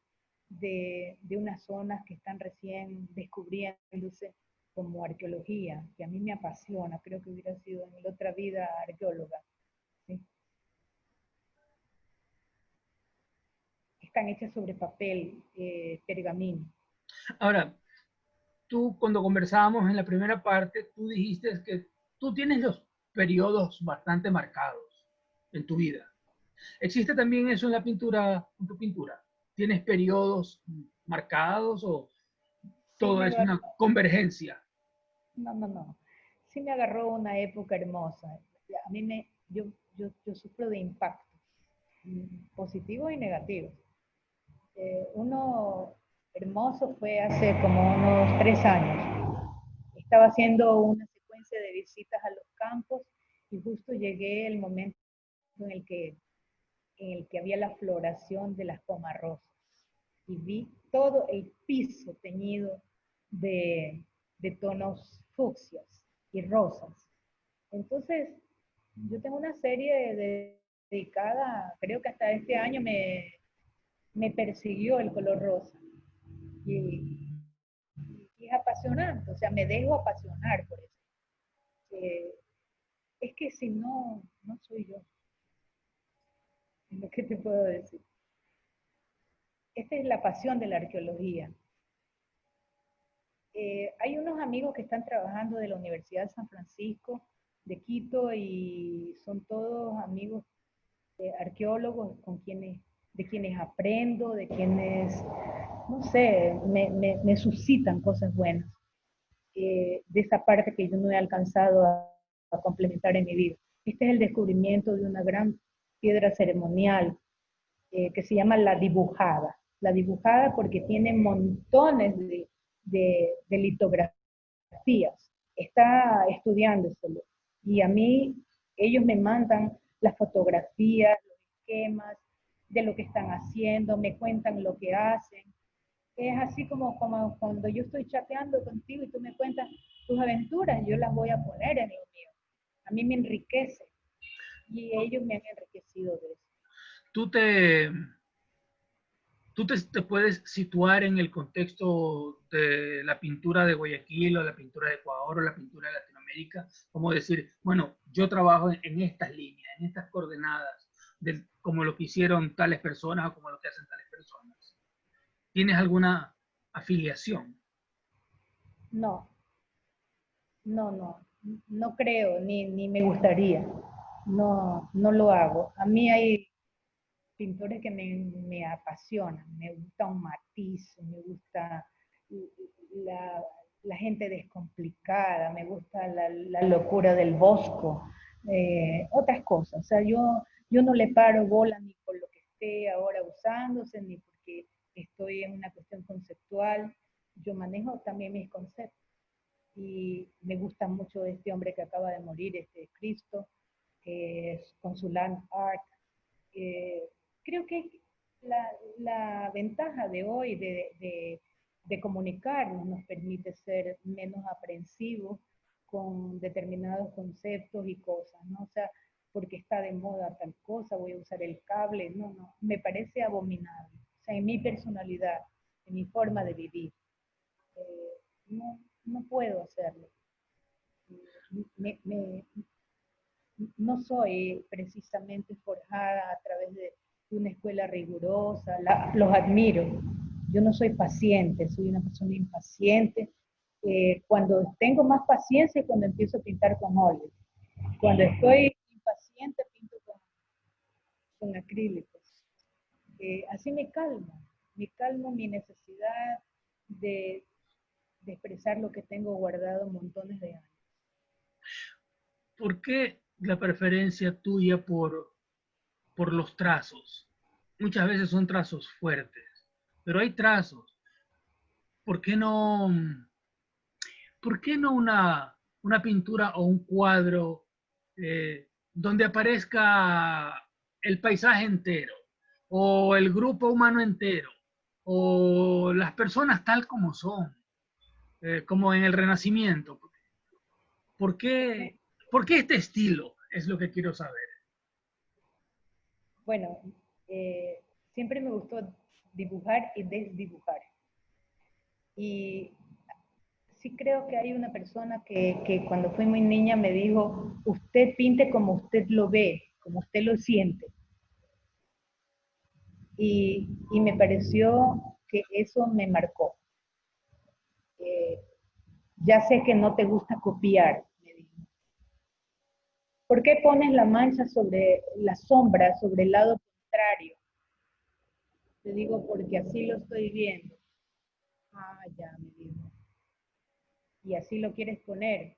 de unas zonas que están recién descubriéndose como arqueología, que a mí me apasiona. Creo que hubiera sido en la otra vida arqueóloga. ¿Sí? Están hechas sobre papel, pergamino. Ahora, tú cuando conversábamos en la primera parte, tú dijiste que tú tienes los periodos bastante marcados en tu vida. ¿Existe también eso en la pintura, en tu pintura? ¿Tienes periodos marcados o Sí todo me es agarró, una convergencia? no. Sí me agarró una época hermosa. A mí yo sufro de impactos, positivos y negativos. Uno hermoso fue hace como unos 3 años. Estaba haciendo una secuencia de visitas a los campos y justo llegué el momento en el que había la floración de las pomarrosas y vi todo el piso teñido de tonos fucsias y rosas. Entonces, yo tengo una serie dedicada, creo que hasta este año me persiguió el color rosa. Y es apasionante, o sea, me dejo apasionar por eso. Eh, es que si no, no soy yo. ¿Qué te puedo decir? Esta es la pasión de la arqueología. Hay unos amigos que están trabajando de la Universidad de San Francisco, de Quito, y son todos amigos arqueólogos de quienes aprendo, de quienes, no sé, me suscitan cosas buenas. De esa parte que yo no he alcanzado a complementar en mi vida. Este es el descubrimiento de una gran piedra ceremonial que se llama la dibujada. La dibujada porque tiene montones de litografías. Está estudiándoselo. Y a mí, ellos me mandan las fotografías, los esquemas de lo que están haciendo, me cuentan lo que hacen. Es así como cuando yo estoy chateando contigo y tú me cuentas tus aventuras, yo las voy a poner en lo mío. A mí me enriquece y ellos me han enriquecido de eso. ¿Tú te puedes situar en el contexto de la pintura de Guayaquil o la pintura de Ecuador o la pintura de Latinoamérica? Como decir, bueno, yo trabajo en estas líneas, en estas coordenadas, como lo que hicieron tales personas o como lo que hacen tales personas. ¿Tienes alguna afiliación? No, no creo, ni me gustaría. No, no lo hago. A mí hay pintores que me apasionan. Me gusta un matiz, me gusta la, la gente descomplicada, me gusta la locura del bosco, otras cosas. O sea, yo no le paro bola ni por lo que esté ahora usándose, ni porque estoy en una cuestión conceptual. Yo manejo también mis conceptos. Y me gusta mucho este hombre que acaba de morir, este Cristo, con su land art. Eh, Creo que la ventaja de hoy de comunicarnos nos permite ser menos aprensivos con determinados conceptos y cosas, ¿no? O sea, porque está de moda tal cosa, voy a usar el cable, no, me parece abominable. O sea, en mi personalidad, en mi forma de vivir, no puedo hacerlo. Me, me, no soy precisamente forjada a través de una escuela rigurosa, los admiro. Yo no soy paciente, soy una persona impaciente. Cuando tengo más paciencia es cuando empiezo a pintar con óleo. Cuando estoy impaciente pinto con acrílicos. Así me calmo mi necesidad de, de expresar lo que tengo guardado montones de años. ¿Por qué la preferencia tuya por los trazos? Muchas veces son trazos fuertes, pero hay trazos. ¿Por qué no, por qué no una pintura o un cuadro donde aparezca el paisaje entero, o el grupo humano entero, o las personas tal como son, como en el Renacimiento? ¿Por qué, ¿Por qué este estilo? Es lo que quiero saber. Bueno, siempre me gustó dibujar y desdibujar. Y sí creo que hay una persona que cuando fui muy niña me dijo, usted pinte como usted lo ve, como usted lo siente. Y me pareció que eso me marcó. Eh, ya sé que no te gusta copiar, me dijo. ¿Por qué pones la mancha sobre la sombra, sobre el lado contrario? Te digo, porque así lo estoy viendo. Ah, ya, me dijo. Y así lo quieres poner.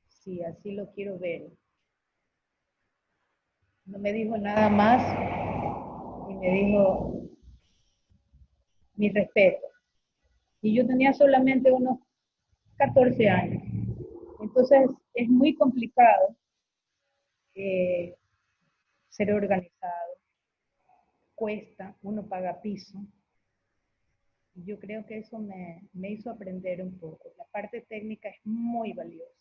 Sí, así lo quiero ver. No me dijo nada más y me dijo mi respeto. Y yo tenía solamente unos 14 años. Entonces es muy complicado eh, ser organizado, cuesta, uno paga piso. Y yo creo que eso me hizo aprender un poco. La parte técnica es muy valiosa.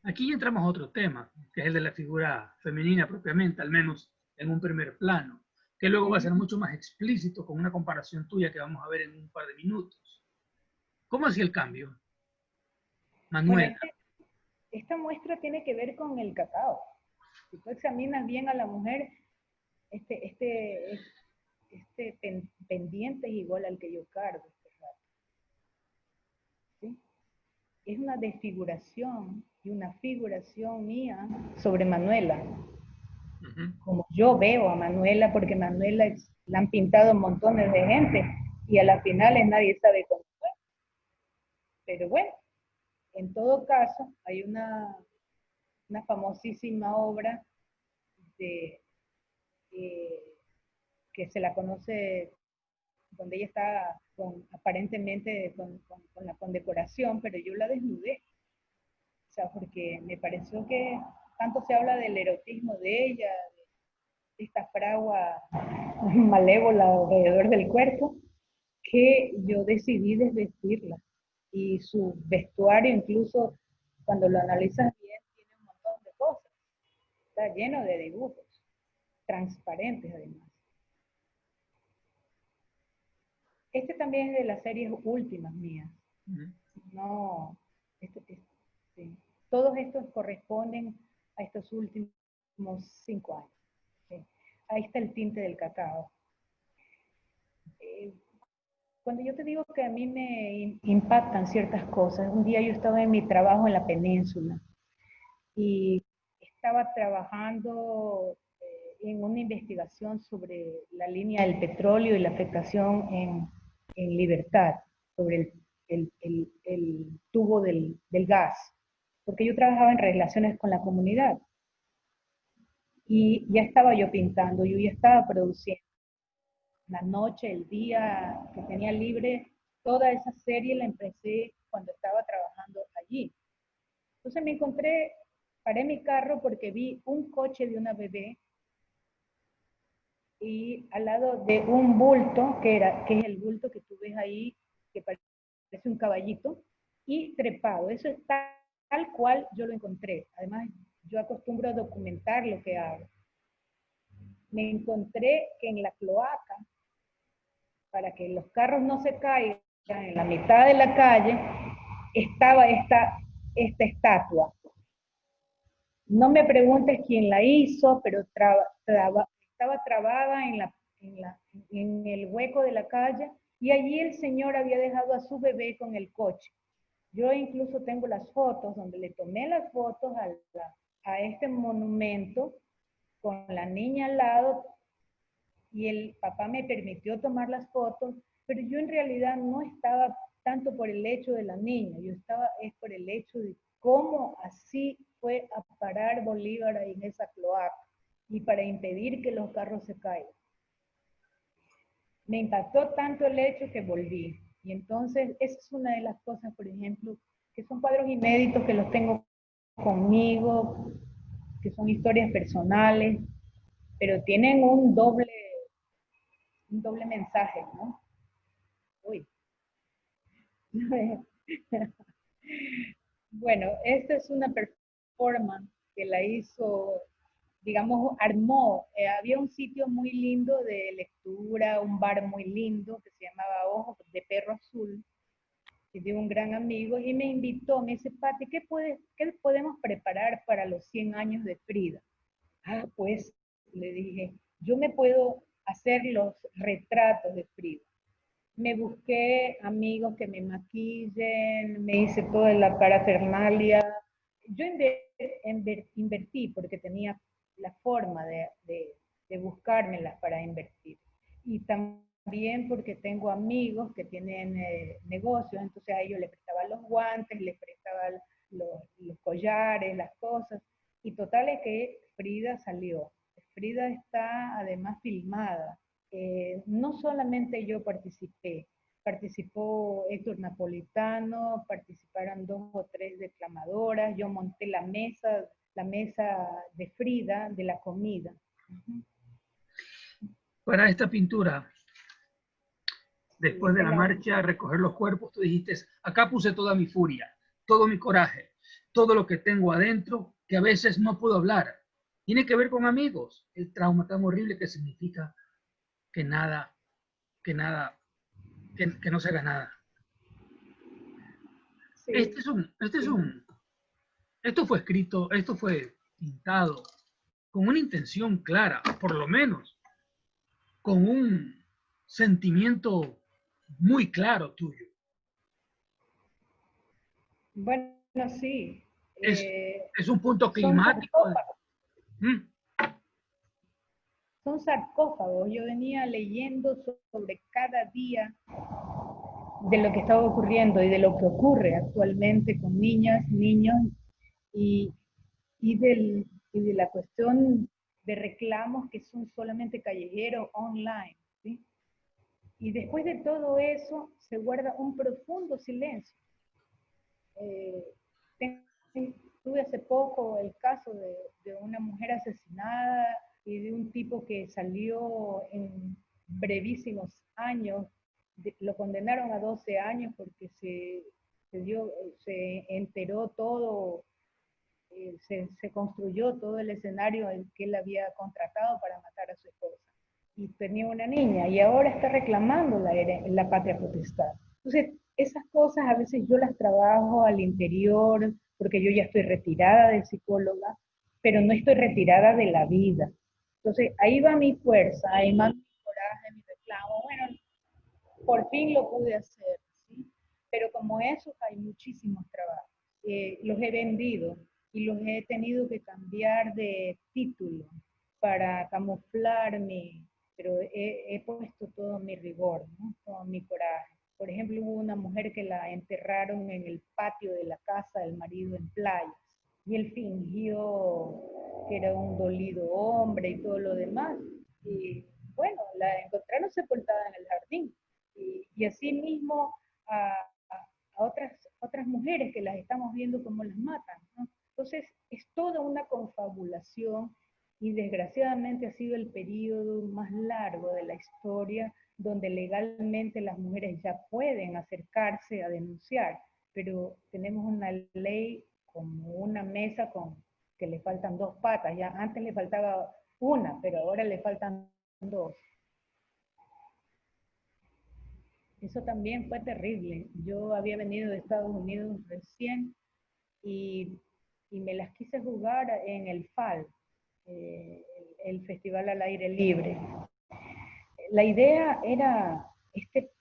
Aquí entramos a otro tema, que es el de la figura femenina propiamente, al menos en un primer plano, que luego va a ser mucho más explícito con una comparación tuya que vamos a ver en un par de minutos. ¿Cómo hacía el cambio, Bueno, Manuela? esta muestra tiene que ver con el cacao. Si tú examinas bien a la mujer, este, este, este pendiente es igual al que yo cargo. ¿Sí? Es una desfiguración y una figuración mía sobre Manuela, como yo veo a Manuela, porque Manuela la han pintado montones de gente y a las finales nadie sabe cómo fue. Pero bueno, en todo caso, hay una famosísima obra de, eh, que se la conoce, donde ella está aparentemente con la condecoración, pero yo la desnudé. O sea, porque me pareció que tanto se habla del erotismo de ella, de esta fragua malévola alrededor del cuerpo, que yo decidí desvestirla. Y su vestuario, incluso cuando lo analizas bien, tiene un montón de cosas. Está lleno de dibujos, transparentes además. Este también es de las series últimas mías. No, este, sí. Todos estos corresponden a estos últimos 5 años. ¿Sí? Ahí está el tinte del cacao. Cuando yo te digo que a mí me impactan ciertas cosas, un día yo estaba en mi trabajo en la península y estaba trabajando en una investigación sobre la línea del petróleo y la afectación en Libertad, sobre el tubo del gas, porque yo trabajaba en relaciones con la comunidad y ya estaba yo pintando, yo ya estaba produciendo. La noche, el día que tenía libre, toda esa serie la empecé cuando estaba trabajando allí. Entonces me encontré, paré mi carro porque vi un coche de una bebé y al lado de un bulto, que es el bulto que tú ves ahí, que parece un caballito, y trepado. Eso es tal cual yo lo encontré. Además, yo acostumbro a documentar lo que hago. Me encontré que en la cloaca, para que los carros no se caigan, en la mitad de la calle, estaba esta estatua. No me preguntes quién la hizo, pero estaba trabada en el hueco de la calle y allí el señor había dejado a su bebé con el coche. Yo incluso tengo las fotos donde le tomé las fotos a este monumento con la niña al lado y el papá me permitió tomar las fotos, pero yo en realidad no estaba tanto por el hecho de la niña, yo estaba es por el hecho de cómo así fue a parar Bolívar ahí en esa cloaca y para impedir que los carros se caigan. Me impactó tanto el hecho que volví. Y entonces, esa es una de las cosas, por ejemplo, que son cuadros inéditos que los tengo conmigo, que son historias personales, pero tienen un doble mensaje, ¿no? Uy. Bueno, esta es una performance que la hizo, digamos, armó. Había un sitio muy lindo de lectura, un bar muy lindo que se llamaba Ojos de Perro Azul, que de un gran amigo, y me invitó, me dice, Pati, ¿qué podemos preparar para los 100 años de Frida? Ah, pues, le dije, yo me puedo hacer los retratos de Frida. Me busqué amigos que me maquillen, me hice toda la parafernalia. Yo invertí porque tenía la forma de buscármelas para invertir. Y también porque tengo amigos que tienen negocios, entonces a ellos les prestaba los guantes, les prestaba los collares, las cosas. Y total es que Frida salió. Frida está además filmada. No solamente yo participó Héctor Napolitano, participaron 2 o 3 declamadoras, yo monté la mesa de Frida, de la comida. Para esta pintura, después de la marcha, recoger los cuerpos, tú dijiste, acá puse toda mi furia, todo mi coraje, todo lo que tengo adentro, que a veces no puedo hablar. Tiene que ver con amigos, el trauma tan horrible que significa que nada, que no se haga nada. Sí. Esto fue escrito, esto fue pintado con una intención clara, por lo menos, con un sentimiento muy claro tuyo. Bueno, sí. Es un punto Son climático. Son sarcófagos. Yo venía leyendo sobre cada día de lo que estaba ocurriendo y de lo que ocurre actualmente con niñas, niños y, y de la cuestión de reclamos que son solamente callejeros online. ¿Sí? Y después de todo eso se guarda un profundo silencio. Tuve hace poco el caso de una mujer asesinada y de un tipo que salió en brevísimos años, lo condenaron a 12 años porque se enteró todo, se construyó todo el escenario en que él había contratado para matar a su esposa. Y tenía una niña y ahora está reclamando la patria potestad. Entonces, esas cosas a veces yo las trabajo al interior porque yo ya estoy retirada de psicóloga pero no estoy retirada de la vida. Entonces, ahí va mi fuerza, ahí va mi coraje, mi reclamo. Bueno, por fin lo pude hacer, ¿sí? Pero como eso hay muchísimos trabajos. Los he vendido y los he tenido que cambiar de título para camuflarme, pero he puesto todo mi rigor, ¿no? Todo mi coraje. Por ejemplo, hubo una mujer que la enterraron en el patio de la casa del marido en Playas y él fingió que era un dolido hombre y todo lo demás. Y bueno, la encontraron sepultada en el jardín. Y así mismo a, a otras mujeres que las estamos viendo cómo las matan, ¿no? Entonces, es toda una confabulación y desgraciadamente ha sido el periodo más largo de la historia donde legalmente las mujeres ya pueden acercarse a denunciar, pero tenemos una ley como una mesa con que le faltan dos patas, ya antes le faltaba una, pero ahora le faltan dos. Eso también fue terrible. Yo había venido de Estados Unidos recién y, y me las quise jugar en el FAL, el Festival al Aire Libre. La idea era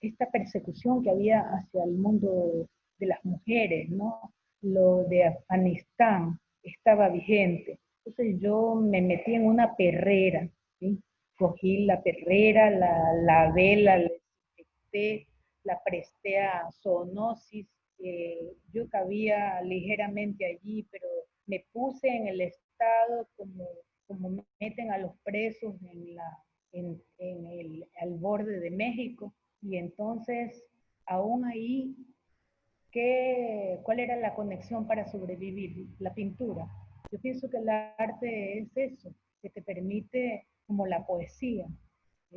esta persecución que había hacia el mundo de las mujeres, ¿no? Lo de Afganistán estaba vigente. Entonces yo me metí en una perrera, ¿sí? Cogí la perrera, la vela, la desinfecté, la presté a zoonosis. Yo cabía ligeramente allí, pero me puse en el estado como meten a los presos al borde de México. Y entonces, aún ahí, ¿cuál era la conexión para sobrevivir? La pintura. Yo pienso que el arte es eso, que te permite, como la poesía,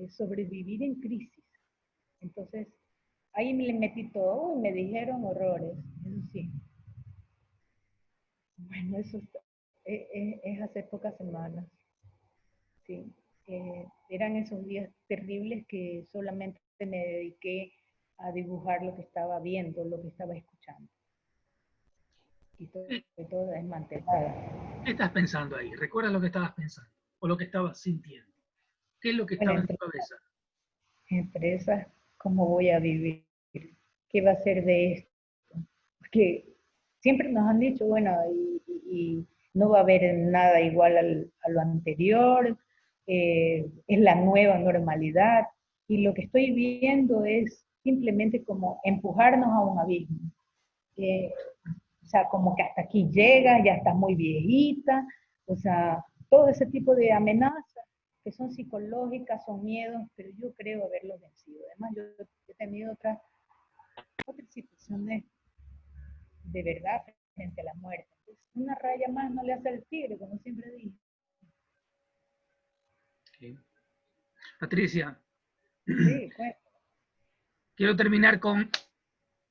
sobrevivir en crisis. Entonces, ahí me le metí todo y me dijeron horrores, eso sí. Bueno, eso es hace pocas semanas, sí. Eran esos días terribles que solamente me dediqué a dibujar lo que estaba viendo, lo que estaba escuchando. Y todo desmantelada. ¿Qué estás pensando ahí? ¿Recuerdas lo que estabas pensando o lo que estabas sintiendo? ¿Qué es lo que Bueno, estaba en tu cabeza? entre esas, ¿cómo voy a vivir? ¿Qué va a ser de esto? Porque siempre nos han dicho, bueno, y no va a haber nada igual a lo anterior, es la nueva normalidad, y lo que estoy viendo es simplemente como empujarnos a un abismo. Eh, o sea, como que hasta aquí llega, ya estás muy viejita, o sea, todo ese tipo de amenazas que son psicológicas, son miedos, pero yo creo haberlos vencido. Además, yo he tenido otras situaciones de verdad frente a la muerte. Entonces, una raya más no le hace al tigre, como siempre digo. Okay. Patricia, Sí, bueno. quiero terminar con,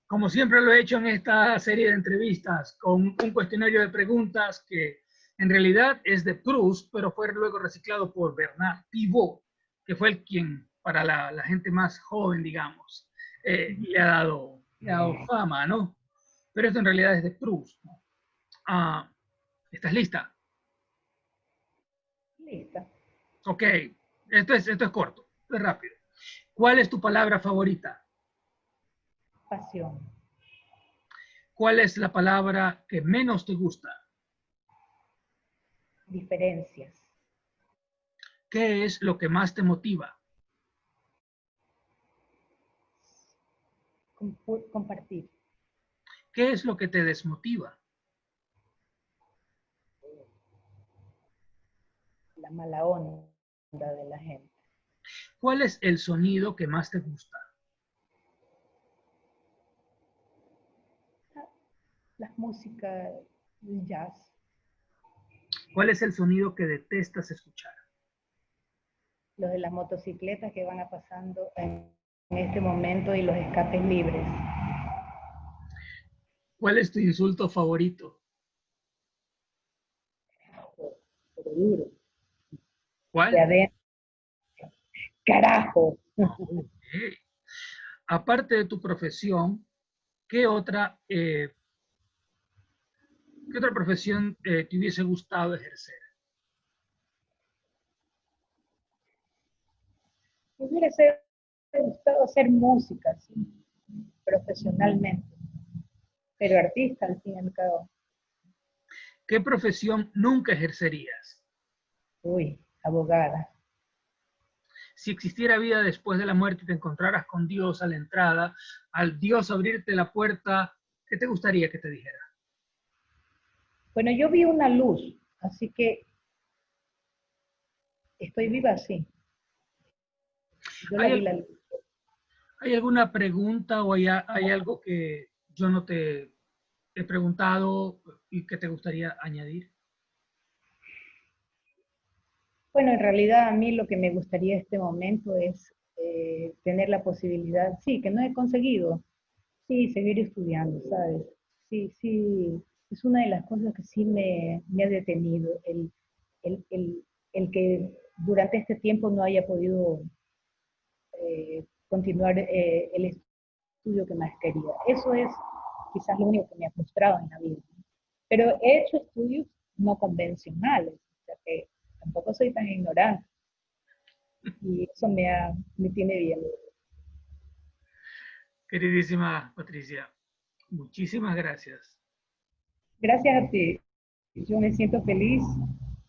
como siempre lo he hecho en esta serie de entrevistas, con un cuestionario de preguntas que en realidad es de Proust, pero fue luego reciclado por Bernard Pivot, que fue el quien, para la gente más joven, digamos, le ha dado fama, ¿no? Pero esto en realidad es de Proust, ¿no? ¿Estás lista? Lista. Ok, esto es corto, esto es rápido. ¿Cuál es tu palabra favorita? Pasión. ¿Cuál es la palabra que menos te gusta? Diferencias. ¿Qué es lo que más te motiva? Compartir. ¿Qué es lo que te desmotiva? La mala onda de la gente. ¿Cuál es el sonido que más te gusta? Las músicas, el jazz. ¿Cuál es el sonido que detestas escuchar? Los de las motocicletas que van a pasando en este momento y los escapes libres. ¿Cuál es tu insulto favorito? Pero duro. De ¿Cuál? adentro. Carajo. Okay. Aparte de tu profesión, ¿qué otra profesión te hubiese gustado ejercer? Me hubiera gustado hacer música, sí, profesionalmente, pero artista al fin y al cabo. ¿Qué profesión nunca ejercerías? Uy, abogada. Si existiera vida después de la muerte y te encontraras con Dios a la entrada, al Dios abrirte la puerta, ¿qué te gustaría que te dijera? Bueno, yo vi una luz, así que estoy viva, sí. Yo la vi ¿Hay, la luz. hay alguna pregunta o hay algo que yo no te he preguntado y que te gustaría añadir? Bueno, en realidad a mí lo que me gustaría en este momento es tener la posibilidad, sí, que no he conseguido, sí, seguir estudiando, ¿sabes? Sí, sí, es una de las cosas que sí me ha detenido, el, el, el que durante este tiempo no haya podido continuar el estudio que más quería. Eso es quizás lo único que me ha frustrado en la vida. Pero he hecho estudios no convencionales, o sea que tampoco soy tan ignorante y eso me tiene bien. Queridísima Patricia, muchísimas gracias. Gracias a ti. Yo me siento feliz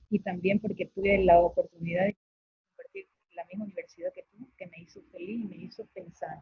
y también porque tuve la oportunidad de compartir la misma universidad que tú, que me hizo feliz y me hizo pensar.